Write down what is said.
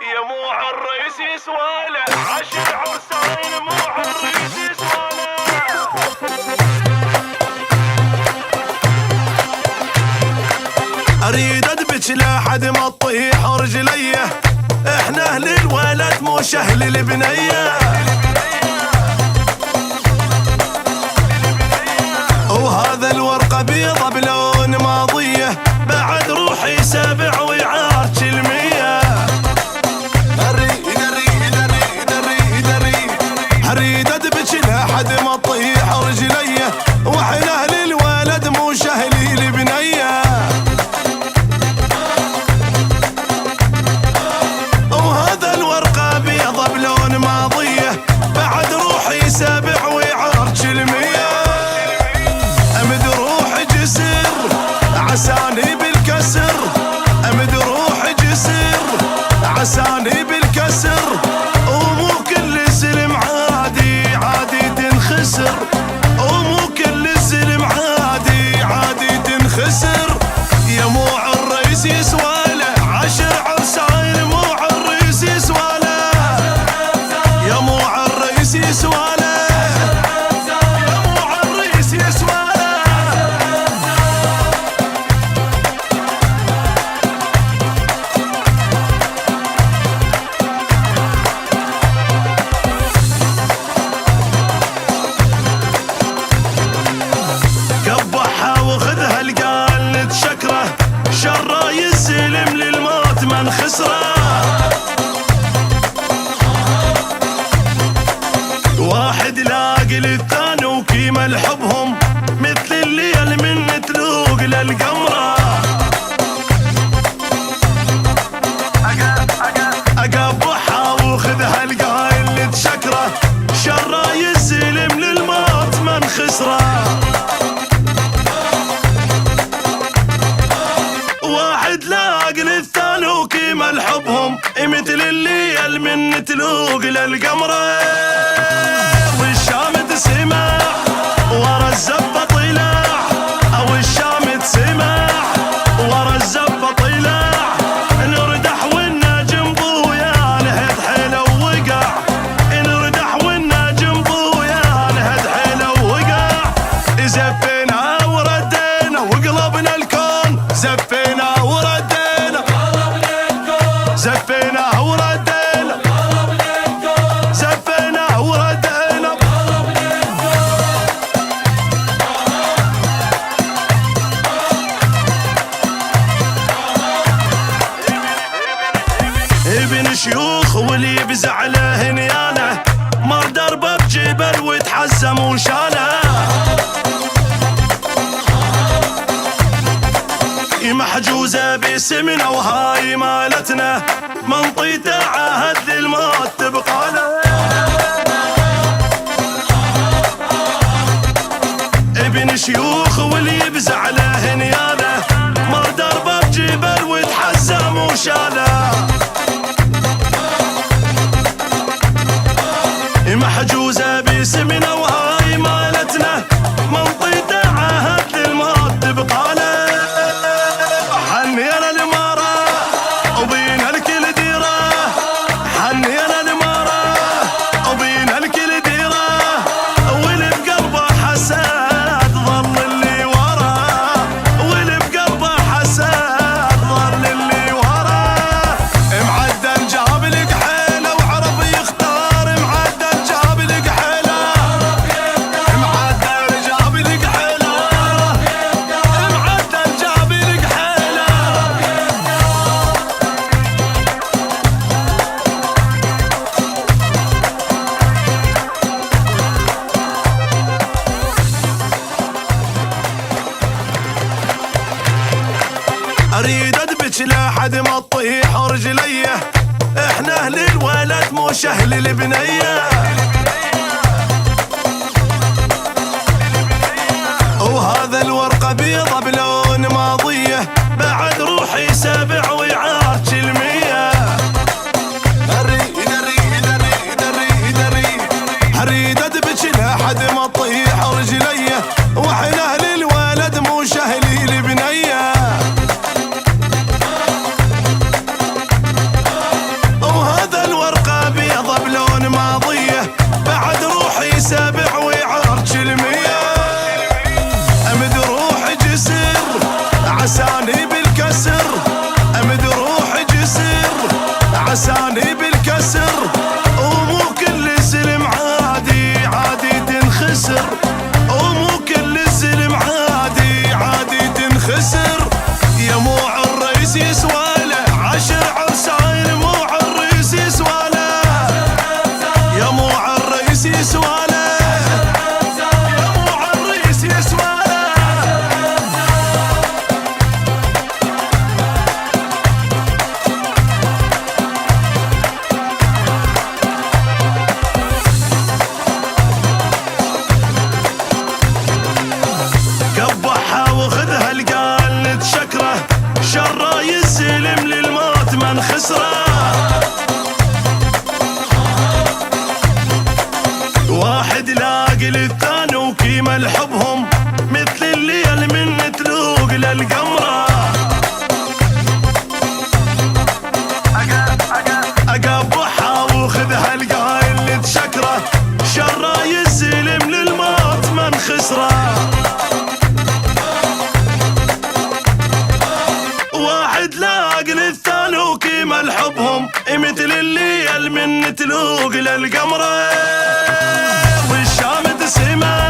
يا مو عالريس يسواله عشر عرسان مو عالريس يسواله. اريد ادبج لحد ما تطيح رجليه، احنا اهل الولد مش اهل البنيه. وهذا الورقه بيضه بلون ماضيه، بعد روحي سابع ويعارج المية. اريد ادبج لحد ما تطيح رجليه، واحنا اهل الولد مش اهل البنيه. وهذا الورقه بيضه بلون ماضيه، بعد روحي سابع ويعارج المية. امد روحي جسر عساني بالكسر، امد روحي جسر عساني بالكسر. ومو كل الزلم عادي عادي تنخسر، ومو كل الزلم عادي عادي تنخسر. يا مو عالريس يسواله عشر عرسان مو عالريس يسواله. يا مو عالريس يسواله، يا مو عالريس يسواله. قبحها وخذها القال نتشكره، شره يسلم للموت من خسره. واحد لاقي للثاني وكيما لحبهم، مثل الليل من تلوق للقمره. اقبحها وخذها القايل نتشكره، شره يسلم للموت من خسره. واحد لاقي للثاني وكيما لحبهم، مثل الليل من تلوق للقمره. والشامت سمع ورا الزبه طلع، او الشامت سمع ورا الزبه طلع. نردح والنجم ضويا نهد حيله ووقع، نردح والنجم ضويا نهد حيله ووقع. زفينا وردينا وقلبنا الكون، زفينا وردينا زفينا وردينا زفينا وردينا. ابن شيوخ واللي يبزع له نيانه، مر دربه بجبل وتحزم وشاله. محجوزه باسمنا وهاي مالتنا، منطيته عهد للموت تبقى له. ابن شيوخ واللي يبزع له نيانه، مر دربه بجبل وتحزم وشاله. محجوزه باسمنا وهاي مالتنا، منطيته عهد للموت تبقى له. حنينا المرة وبينا الكل ديره، حنينا المرة وبينا الكل ديره. واللي بقلبه حسد ظل اللي وراه، واللي بقلبه حسد ظل اللي وراه. معدل جاب لك حيله وعرف يختار، معدل جاب لك حيله، معدل جاب لك حيله، معدل جاب لك حيله. اريد ادبج لحد ما تطيح رجليه، احنا اهل الولد مش اهل البنيه. وهذا الورقه بيضه بلون ماضيه، بعد روحي سابع ويعارج المية. اريد ادبج لحد ما تطيح رجليه، واحنا اهل الولد مش اهل البنيه. مثل الليل من تلوق للقمرة والشام تسمع